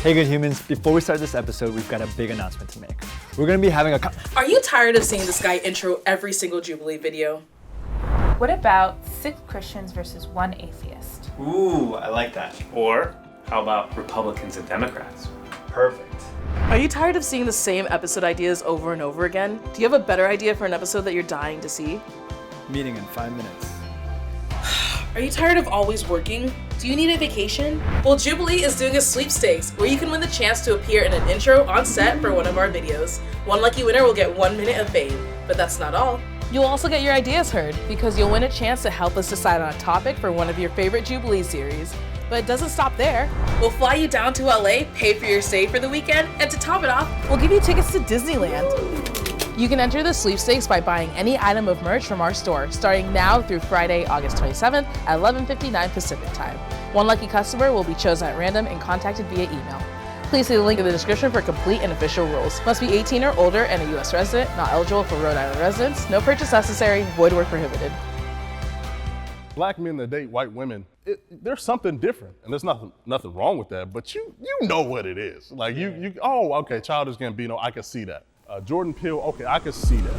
Hey good humans, before we start this episode, we've got a big announcement to make. We're gonna be having a Are you tired of seeing this guy intro every single Jubilee video? What about 6 Christians versus 1 atheist? Ooh, I like that. Or how about Republicans and Democrats? Perfect. Are you tired of seeing the same episode ideas over and over again? Do you have a better idea for an episode that you're dying to see? meeting in 5 minutes. Are you tired of always working? Do you need a vacation? Well, Jubilee is doing a sweepstakes where you can win the chance to appear in an intro on set for one of our videos. One lucky winner will get 1 minute of fame, but that's not all. You'll also get your ideas heard because you'll win a chance to help us decide on a topic for one of your favorite Jubilee series. But it doesn't stop there. We'll fly you down to LA, pay for your stay for the weekend, and to top it off, we'll give you tickets to Disneyland. You can enter the sweepstakes by buying any item of merch from our store, starting now through Friday, August 27th at 11:59 Pacific time. One lucky customer will be chosen at random and contacted via email. Please see the link in the description for complete and official rules. Must be 18 or older and a U.S. resident, not eligible for Rhode Island residents. No purchase necessary, void where prohibited. Black men that date white women, there's something different, and there's nothing wrong with that. But you know what it is. Like oh, okay, Childish Gambino, I can see that. Jordan Peele, okay, I can see that.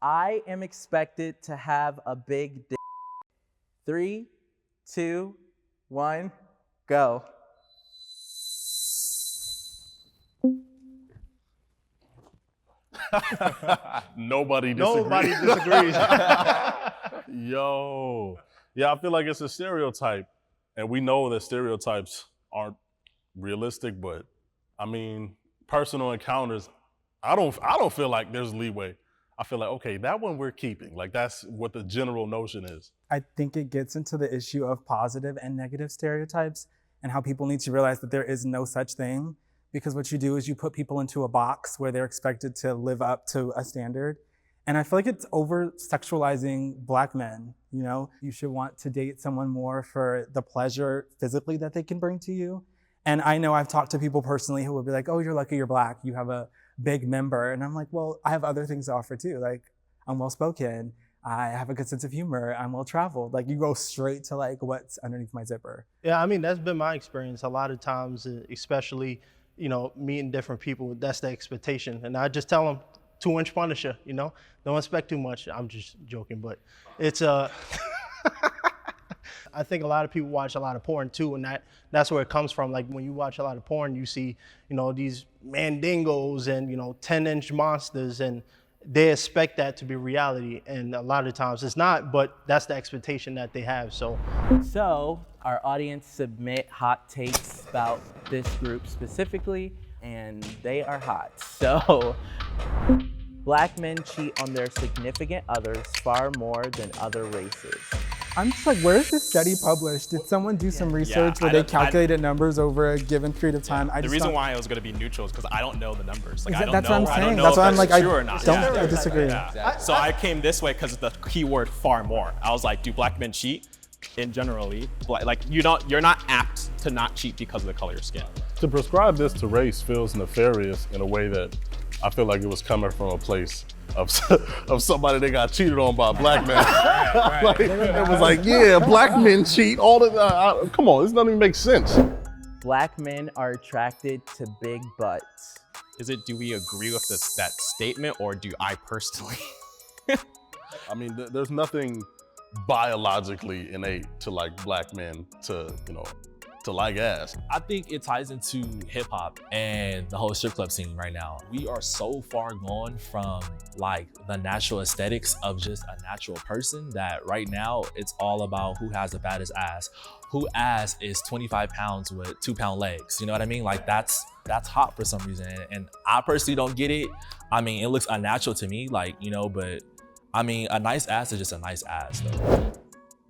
I am expected to have a big dick. 3, 2, 1, go. Nobody disagrees. Yo. Yeah, I feel like it's a stereotype. And we know that stereotypes aren't realistic, but I mean, personal encounters, I don't feel like there's leeway. I feel like, okay, that one we're keeping. Like that's what the general notion is. I think it gets into the issue of positive and negative stereotypes and how people need to realize that there is no such thing. Because what you do is you put people into a box where they're expected to live up to a standard. And I feel like it's over-sexualizing Black men, you know? You should want to date someone more for the pleasure physically that they can bring to you. And I know I've talked to people personally who will be like, oh, you're lucky you're Black, you have a big member. And I'm like, well, I have other things to offer too. Like, I'm well-spoken, I have a good sense of humor, I'm well-traveled. Like, you go straight to like what's underneath my zipper. Yeah, I mean, that's been my experience a lot of times, especially you know, meeting different people, that's the expectation. And I just tell them, 2-inch Punisher, you know? Don't expect too much. I'm just joking, but it's I think a lot of people watch a lot of porn too, and that's where it comes from. Like when you watch a lot of porn, you see, you know, these mandingos and, you know, 10-inch monsters, and they expect that to be reality. And a lot of times it's not, but that's the expectation that they have, so. So our audience submit hot takes about this group specifically, and they are hot. So, Black men cheat on their significant others far more than other races. I'm just like, where is this study published? Did someone do some research where they calculated numbers over a given period of time? The reason why it was going to be neutral is because I don't know the numbers. Like, that's what I'm saying. That's why I'm like, I disagree. Yeah. So I came this way because of the keyword far more. I was like, do Black men cheat? In generally, like you're not apt to not cheat because of the color of your skin. To prescribe this to race feels nefarious in a way that I feel like it was coming from a place of somebody that got cheated on by a Black man. Like, it was like, yeah, Black men cheat all the time. Come on, this doesn't even make sense. Black men are attracted to big butts. Do we agree with that statement, or do I personally? I mean, there's nothing biologically innate to like Black men to, you know, to like ass. I think it ties into hip hop and the whole strip club scene right now. We are so far gone from like the natural aesthetics of just a natural person that right now it's all about who has the baddest ass. Who ass is 25 pounds with 2-pound legs. You know what I mean? Like that's hot for some reason. And I personally don't get it. I mean, it looks unnatural to me, like, you know, but I mean, a nice ass is just a nice ass, though.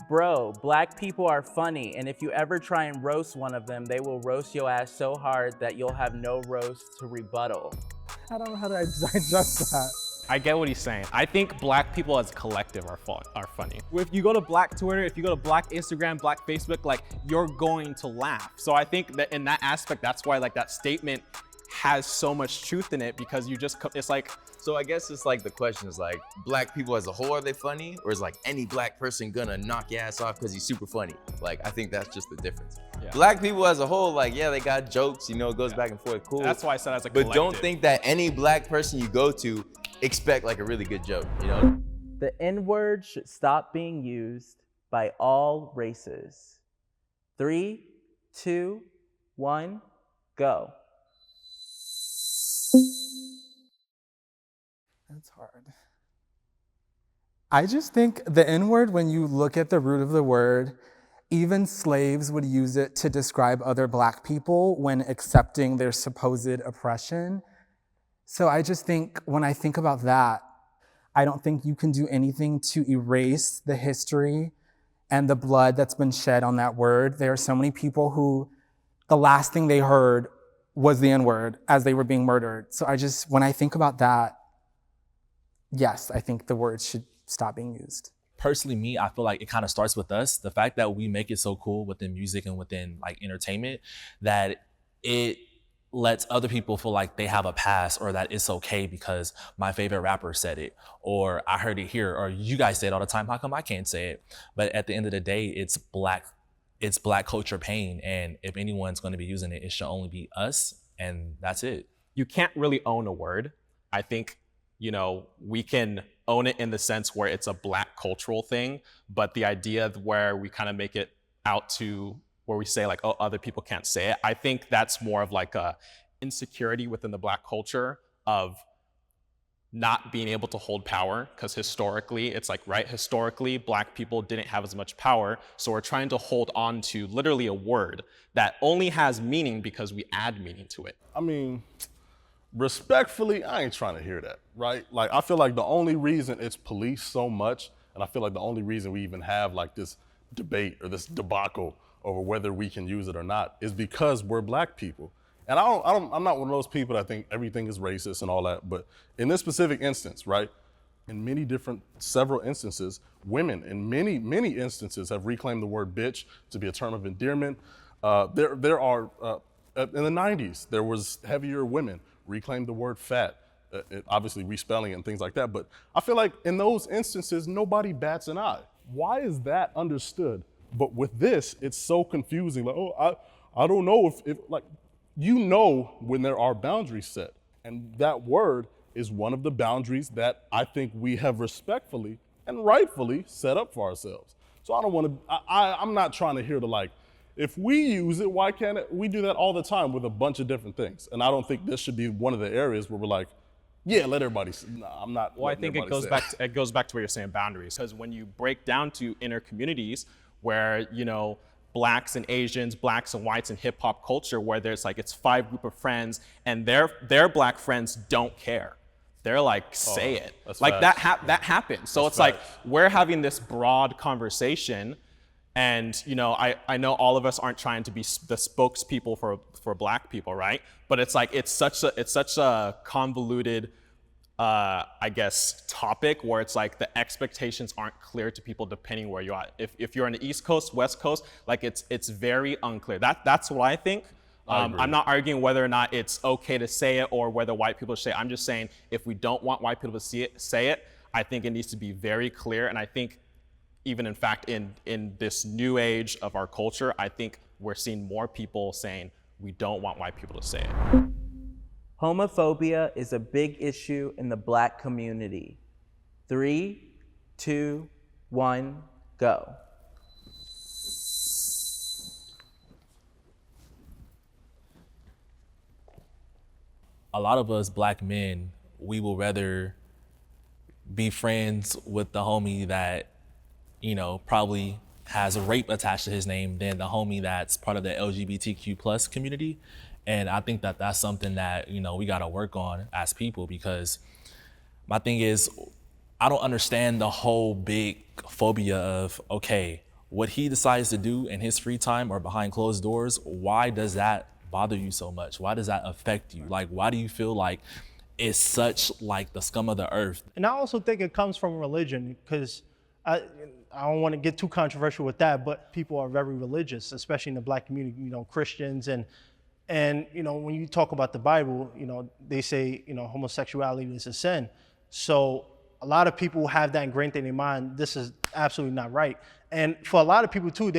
Bro, Black people are funny, and if you ever try and roast one of them, they will roast your ass so hard that you'll have no roast to rebuttal. I don't know how to digest that. I get what he's saying. I think Black people as a collective are funny. If you go to Black Twitter, if you go to Black Instagram, Black Facebook, like, you're going to laugh. So I think that in that aspect, that's why like that statement has so much truth in it because it's like, So I guess it's like the question is like, black people as a whole, are they funny? Or is like any black person gonna knock your ass off because he's super funny? Like, I think that's just the difference. Yeah. Black people as a whole, like, yeah, they got jokes, you know, it goes back and forth, cool. That's why I said as a But collective. don't think that any black person you go to expect like a really good joke, you know? The N-word should stop being used by all races. 3, 2, 1, go. That's hard. I just think the N-word, when you look at the root of the word, even slaves would use it to describe other Black people when accepting their supposed oppression. So I just think, when I think about that, I don't think you can do anything to erase the history and the blood that's been shed on that word. There are so many people who the last thing they heard was the N-word as they were being murdered. So when I think about that, yes, I think the word should stop being used. Personally, me, I feel like it kind of starts with us. The fact that we make it so cool within music and within like entertainment that it lets other people feel like they have a pass or that it's okay because my favorite rapper said it, or I heard it here, or you guys say it all the time, how come I can't say it? But at the end of the day, it's black culture pain. And if anyone's going to be using it, it should only be us, and that's it. You can't really own a word. I think, we can own it in the sense where it's a black cultural thing, but the idea where we kind of make it out to where we say like, oh, other people can't say it, I think that's more of like a insecurity within the black culture of not being able to hold power, because historically, it's like, right, historically, black people didn't have as much power, so we're trying to hold on to literally a word that only has meaning because we add meaning to it. I mean, respectfully, I ain't trying to hear that, right? Like, I feel like the only reason it's policed so much, and I feel like the only reason we even have like this debate or this debacle over whether we can use it or not is because we're black people. And I'm not one of those people that think everything is racist and all that, but in this specific instance, right, in several instances, women in many instances have reclaimed the word bitch to be a term of endearment. There are, in the 90s, there was heavier women reclaimed the word fat, obviously respelling and things like that. But I feel like in those instances, nobody bats an eye. Why is that understood? But with this, it's so confusing. Like, oh, I don't know if like, when there are boundaries set. And that word is one of the boundaries that I think we have respectfully and rightfully set up for ourselves. So I don't want to, I'm not trying to hear the like, if we use it, why can't it? We do that all the time with a bunch of different things. And I don't think this should be one of the areas where we're like, yeah, let everybody, I'm not. Well, I think it goes back to where you're saying boundaries. Because when you break down to inner communities where, blacks and Asians, blacks and whites in hip hop culture, where there's like, it's 5 group of friends and their black friends don't care. They're like, say it. Like that happens. So it's like, we're having this broad conversation. And I know all of us aren't trying to be the spokespeople for black people, right? But it's like it's such a convoluted, I guess, topic where it's like the expectations aren't clear to people depending where you are. If you're on the East Coast, West Coast, like it's very unclear. That's what I think. I'm not arguing whether or not it's okay to say it or whether white people should say it. I'm just saying if we don't want white people to say it, I think it needs to be very clear. And I think even in fact, in this new age of our culture, I think we're seeing more people saying we don't want white people to say it. Homophobia is a big issue in the black community. 3, 2, 1, go. A lot of us black men, we will rather be friends with the homie that probably has rape attached to his name than the homie that's part of the LGBTQ plus community. And I think that that's something that, we gotta work on as people, because my thing is, I don't understand the whole big phobia of, okay, what he decides to do in his free time or behind closed doors, why does that bother you so much? Why does that affect you? Like, why do you feel like it's such like the scum of the earth? And I also think it comes from religion, because I don't want to get too controversial with that, but people are very religious, especially in the black community, Christians. And And, you know, when you talk about the Bible, you know, they say, you know, homosexuality is a sin. So a lot of people have that ingrained in their mind. This is absolutely not right. And for a lot of people too,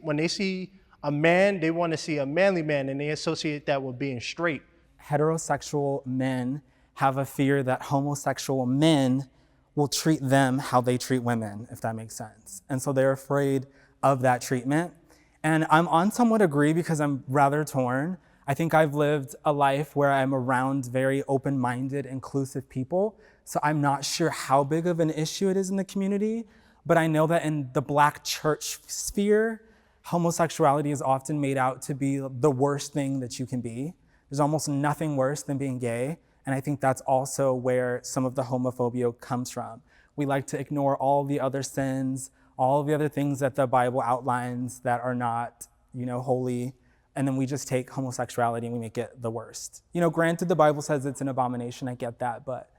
when they see a man, they want to see a manly man, and they associate that with being straight. Heterosexual men have a fear that homosexual men will treat them how they treat women, if that makes sense. And so they're afraid of that treatment. And I'm on somewhat agree because I'm rather torn. I think I've lived a life where I'm around very open-minded, inclusive people. So I'm not sure how big of an issue it is in the community, but I know that in the Black church sphere, homosexuality is often made out to be the worst thing that you can be. There's almost nothing worse than being gay. And I think that's also where some of the homophobia comes from. We like to ignore all the other sins, all the other things that the Bible outlines that are not, you know, holy. And then we just take homosexuality and we make it the worst. You know, granted, the Bible says it's an abomination, I get that, but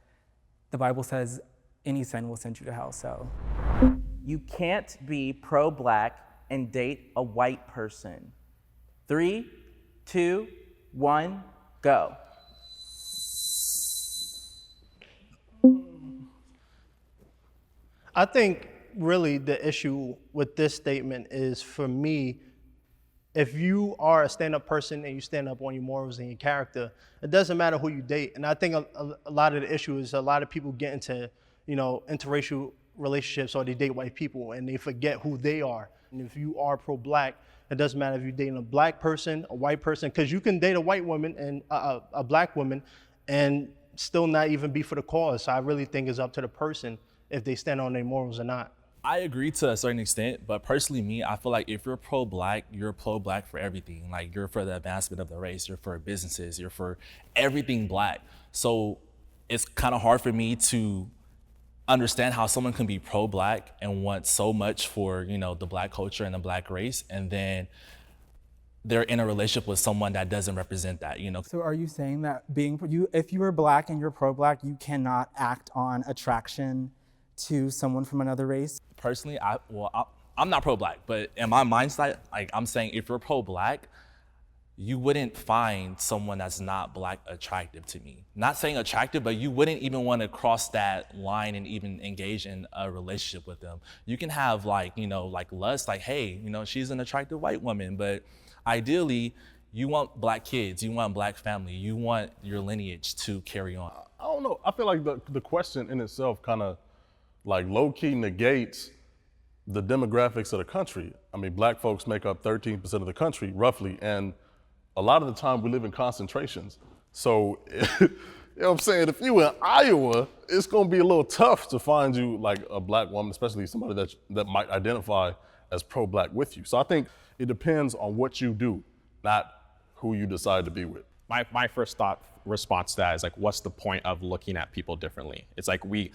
the Bible says any sin will send you to hell, so. You can't be pro-Black and date a white person. 3, 2, 1, go. I think really the issue with this statement is, for me, if you are a stand-up person and you stand up on your morals and your character, it doesn't matter who you date. And I think a lot of the issue is a lot of people get into, you know, interracial relationships, or they date white people and they forget who they are. And if you are pro-Black, it doesn't matter if you're dating a Black person, a white person, because you can date a white woman and a Black woman and still not even be for the cause. So I really think it's up to the person if they stand on their morals or not. I agree to a certain extent, but personally me, I feel like if you're pro-Black, you're pro-Black for everything. Like, you're for the advancement of the race, you're for businesses, you're for everything Black. So it's kind of hard for me to understand how someone can be pro-Black and want so much for, you know, the Black culture and the Black race, and then they're in a relationship with someone that doesn't represent that, you know. So are you saying that if you are Black and you're pro-Black, you cannot act on attraction to someone from another race? Personally, I'm not pro-Black, but in my mindset, like, I'm saying if you're pro-Black, you wouldn't find someone that's not Black attractive to me. Not saying attractive, but you wouldn't even want to cross that line and even engage in a relationship with them. You can have, like, you know, like lust, like, hey, you know, she's an attractive white woman, but ideally, you want Black kids, you want Black family, you want your lineage to carry on. I don't know. I feel like the question in itself kind of like low-key negates the demographics of the country. I mean, Black folks make up 13% of the country, roughly, and a lot of the time we live in concentrations. So, you know what I'm saying? If you in Iowa, it's gonna be a little tough to find you like a Black woman, especially somebody that might identify as pro-Black with you. So I think it depends on what you do, not who you decide to be with. My first response to that is like, what's the point of looking at people differently? It's like we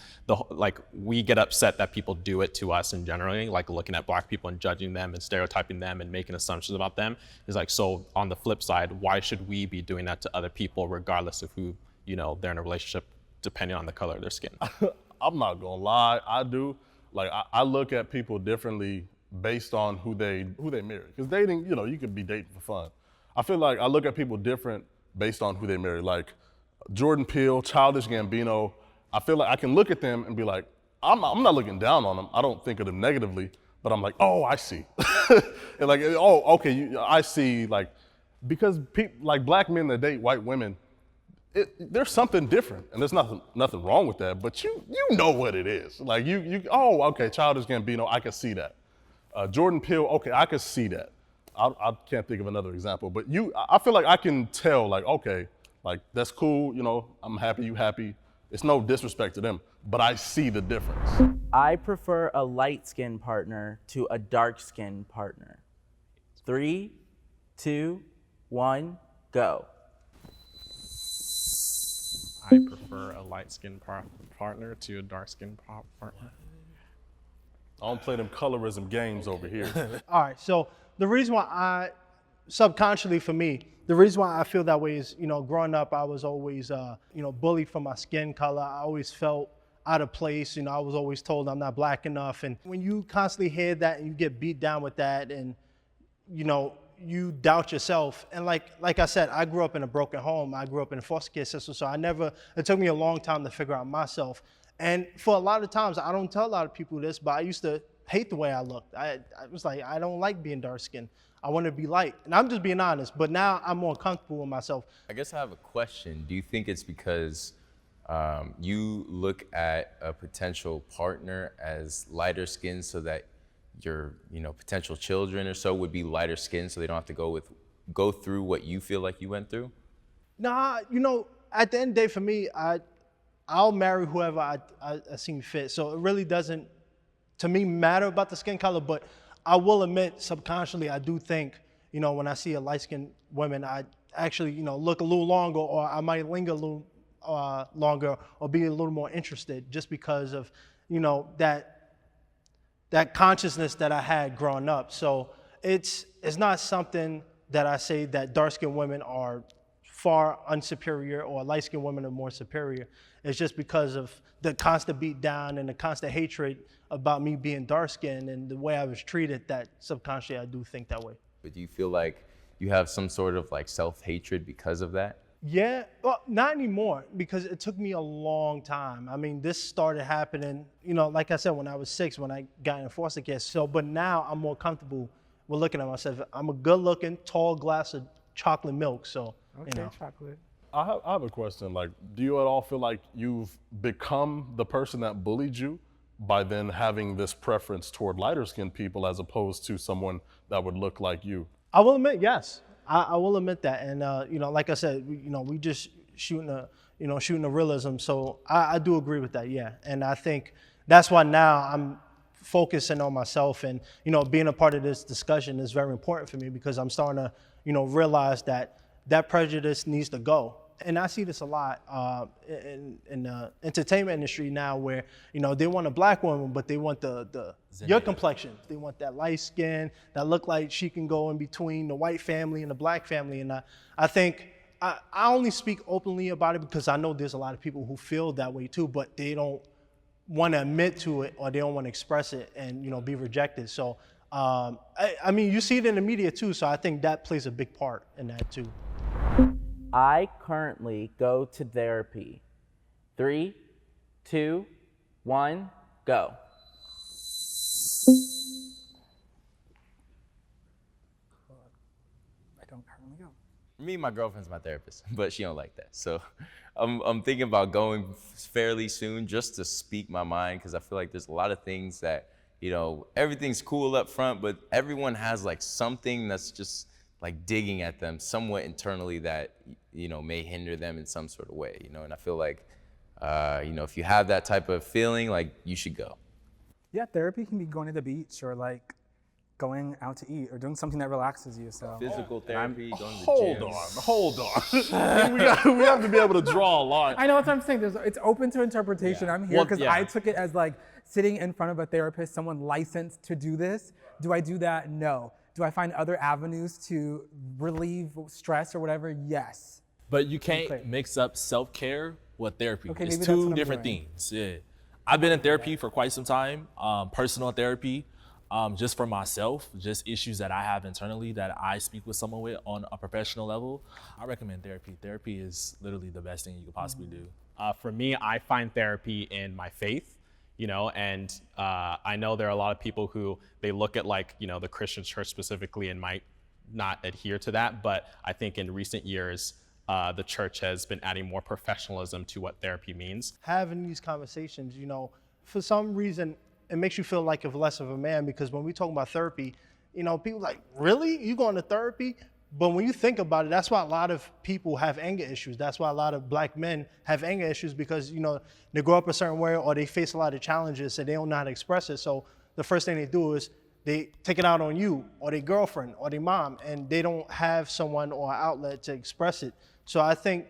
get upset that people do it to us in generally, like looking at Black people and judging them and stereotyping them and making assumptions about them. It's like, so on the flip side, why should we be doing that to other people regardless of who, you know, they're in a relationship, depending on the color of their skin? I'm not gonna lie, I do. Like, I look at people differently based on who they marry. Because dating, you know, you could be dating for fun. I feel like I look at people different based on who they marry. Like Jordan Peele, Childish Gambino, I feel like I can look at them and be like, I'm not looking down on them. I don't think of them negatively, but I'm like, oh, I see. And like, oh, okay, I see, like, because like Black men that date white women, there's something different, and there's nothing wrong with that, but you know what it is. Like, oh, okay, Childish Gambino, I can see that. Jordan Peele, okay, I can see that. I can't think of another example, but I feel like I can tell, like, okay, like, that's cool, you know, I'm happy, you happy. It's no disrespect to them, but I see the difference. I prefer a light-skinned partner to a dark-skinned partner. 3, 2, 1, go. I prefer a light-skinned partner to a dark-skinned partner. I don't play them colorism games over here. All right, so the reason why subconsciously for me, the reason why I feel that way is, you know, growing up, I was always, you know, bullied for my skin color. I always felt out of place. You know, I was always told I'm not Black enough. And when you constantly hear that and you get beat down with that, and, you know, you doubt yourself. And like I said, I grew up in a broken home. I grew up in a foster care system, so it took me a long time to figure out myself. And for a lot of times, I don't tell a lot of people this, but I used to hate the way I looked. I was like, I don't like being dark skinned. I want to be light. And I'm just being honest, but now I'm more comfortable with myself. I guess I have a question. Do you think it's because you look at a potential partner as lighter skinned so that your potential children or so would be lighter skinned so they don't have to go through what you feel like you went through? Nah, at the end of the day for me, I'll marry whoever I seem fit. So it really doesn't, to me, matter about the skin color, but I will admit subconsciously I do think, when I see a light-skinned woman, I actually, look a little longer, or I might linger a little longer, or be a little more interested just because of, that consciousness that I had growing up. So it's not something that I say that dark-skinned women are far unsuperior or light-skinned women are more superior. It's just because of the constant beat down and the constant hatred about me being dark-skinned and the way I was treated, that subconsciously I do think that way. But do you feel like you have some sort of like self-hatred because of that? Yeah, well, not anymore, because it took me a long time. I mean, this started happening, like I said, when I was 6, when I got in foster care. So, but now I'm more comfortable with looking at myself. I'm a good-looking, tall glass of chocolate milk, so, Okay, chocolate. I have a question. Like, do you at all feel like you've become the person that bullied you by then having this preference toward lighter-skinned people as opposed to someone that would look like you? I will admit, yes. I will admit that, and like I said, we just shooting a realism. So I do agree with that, yeah. And I think that's why now I'm focusing on myself, and being a part of this discussion is very important for me, because I'm starting to realize that prejudice needs to go. And I see this a lot in the entertainment industry now, where they want a black woman, but they want your complexion. They want that light skin that look like she can go in between the white family and the black family. And I think I only speak openly about it because I know there's a lot of people who feel that way too, but they don't want to admit to it, or they don't want to express it and be rejected. So I mean, you see it in the media too. So I think that plays a big part in that too. I currently go to therapy. 3, 2, 1, go. I don't currently go. Me and my girlfriend's my therapist, but she don't like that. So I'm thinking about going fairly soon just to speak my mind, because I feel like there's a lot of things that, everything's cool up front, but everyone has like something that's just like digging at them somewhat internally that, may hinder them in some sort of way, and I feel like, if you have that type of feeling, like, you should go. Yeah, therapy can be going to the beach, or like going out to eat, or doing something that relaxes you. So Physical therapy, going to the gym. Hold on. we have to be able to draw a line. I know what I'm saying. It's open to interpretation. I'm here because I took it as like sitting in front of a therapist, someone licensed to do this. Do I do that? No. Do I find other avenues to relieve stress or whatever? Yes. But you can't mix up self-care with therapy. Okay, it's maybe that's what two I'm different doing. things. Yeah. I've been in therapy for quite some time, personal therapy, just for myself, just issues that I have internally that I speak with someone with on a professional level. I recommend therapy. Therapy is literally the best thing you could possibly do. For me, I find therapy in my faith, and I know there are a lot of people who they look at like, the Christian church specifically and might not adhere to that. But I think in recent years, the church has been adding more professionalism to what therapy means. Having these conversations, for some reason, it makes you feel like less of a man, because when we talk about therapy, people like, really? You going to therapy? But when you think about it, that's why a lot of people have anger issues. That's why a lot of black men have anger issues, because, they grow up a certain way, or they face a lot of challenges and they don't know how to express it. So the first thing they do is they take it out on you or their girlfriend or their mom, and they don't have someone or an outlet to express it. So I think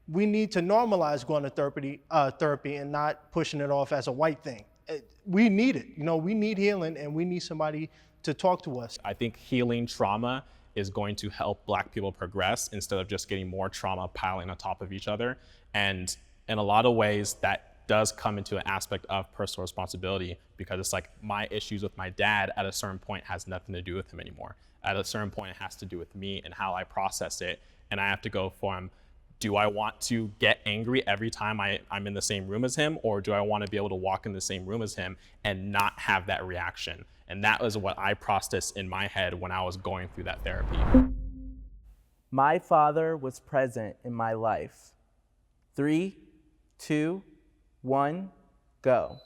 we need to normalize going to therapy and not pushing it off as a white thing. We need it. We need healing, and we need somebody to talk to us. I think healing trauma is going to help Black people progress instead of just getting more trauma piling on top of each other. And in a lot of ways, that does come into an aspect of personal responsibility, because it's like my issues with my dad at a certain point has nothing to do with him anymore. At a certain point, it has to do with me and how I process it. And I have to go from, do I want to get angry every time I'm in the same room as him, or do I want to be able to walk in the same room as him and not have that reaction? And that was what I processed in my head when I was going through that therapy. My father was present in my life. 3, 2, 1, go.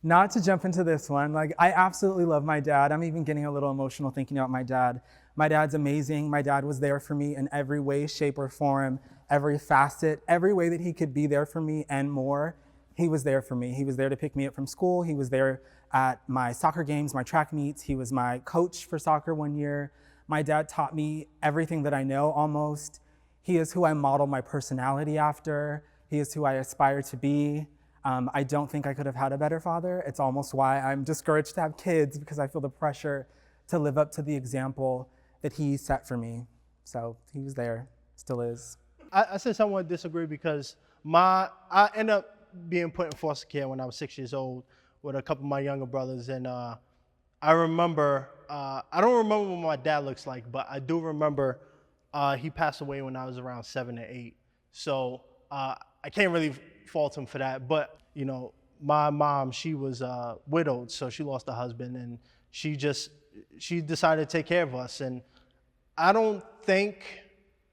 Not to jump into this one, like I absolutely love my dad. I'm even getting a little emotional thinking about my dad. My dad's amazing. My dad was there for me in every way, shape, or form, every facet, every way that he could be there for me and more. He was there for me. He was there to pick me up from school. He was there at my soccer games, my track meets. He was my coach for soccer one year. My dad taught me everything that I know almost. He is who I model my personality after. He is who I aspire to be. I don't think I could have had a better father. It's almost why I'm discouraged to have kids, because I feel the pressure to live up to the example that he set for me. So he was there, still is. I said somewhat disagree because I ended up being put in foster care when I was 6 years old with a couple of my younger brothers. And I remember, I don't remember what my dad looks like, but I do remember he passed away when I was around 7 or 8. So I can't really fault him for that. But, you know, my mom, she was widowed, so she lost her husband, and she decided to take care of us. And I don't think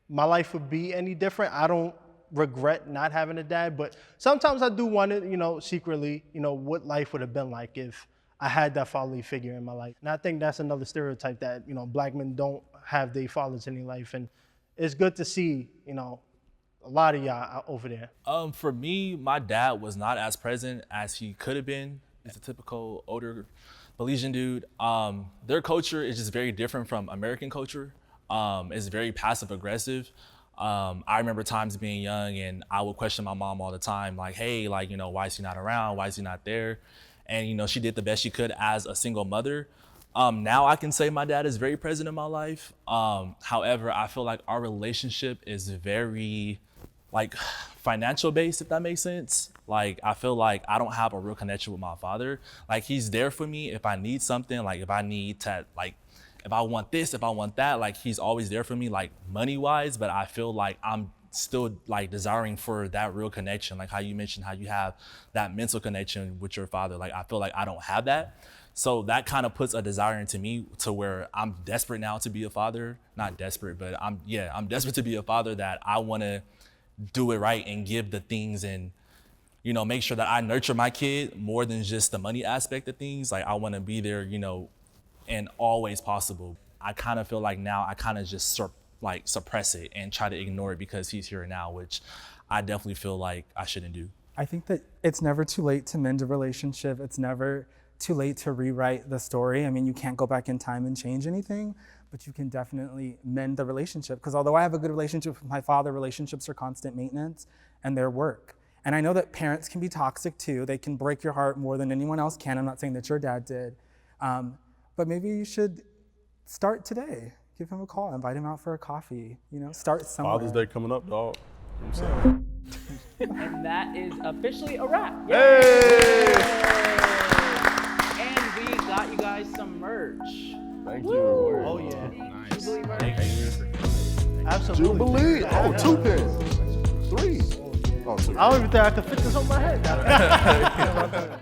my life would be any different. I don't regret not having a dad, but sometimes I do wonder, you know, secretly, you know, what life would have been like if I had that fatherly figure in my life. And I think that's another stereotype that, you know, black men don't have their fathers in their life. And it's good to see, you know, a lot of y'all over there. For me, my dad was not as present as he could have been. He's a typical older Belizean dude. Their culture is just very different from American culture. It's very passive aggressive. I remember times being young and I would question my mom all the time, like, hey, like, you know, why is he not around? Why is he not there? And, you know, she did the best she could as a single mother. Now I can say my dad is very present in my life. However, I feel like our relationship is very, like, financial based, if that makes sense. Like, I feel like I don't have a real connection with my father. Like, he's there for me if I need something, like if I need to, like, if I want this, if I want that, like he's always there for me, like money wise, but I feel like I'm still like desiring for that real connection. Like how you mentioned how you have that mental connection with your father. Like I feel like I don't have that. So that kind of puts a desire into me to where I'm desperate now to be a father. Not desperate, but I'm desperate to be a father, that I want to do it right and give the things and, you know, make sure that I nurture my kid more than just the money aspect of things. Like I want to be there, you know, and always possible. I kind of feel like now I kind of just suppress it and try to ignore it because he's here now, which I definitely feel like I shouldn't do. I think that it's never too late to mend a relationship. It's never too late to rewrite the story. I mean, you can't go back in time and change anything, but you can definitely mend the relationship. Because although I have a good relationship with my father, relationships are constant maintenance and they're work. And I know that parents can be toxic too. They can break your heart more than anyone else can. I'm not saying that your dad did. But maybe you should start today. Give him a call, invite him out for a coffee, you know, start somewhere. Father's Day coming up, dog. And that is officially a wrap. Hey! And we got you guys some merch. Thank you. Oh yeah. Nice. Jubilee merch. Thank you. Absolutely. Jubilee. Oh, 2 pins. 3. Oh, 2. I don't even think I could fit this on my head.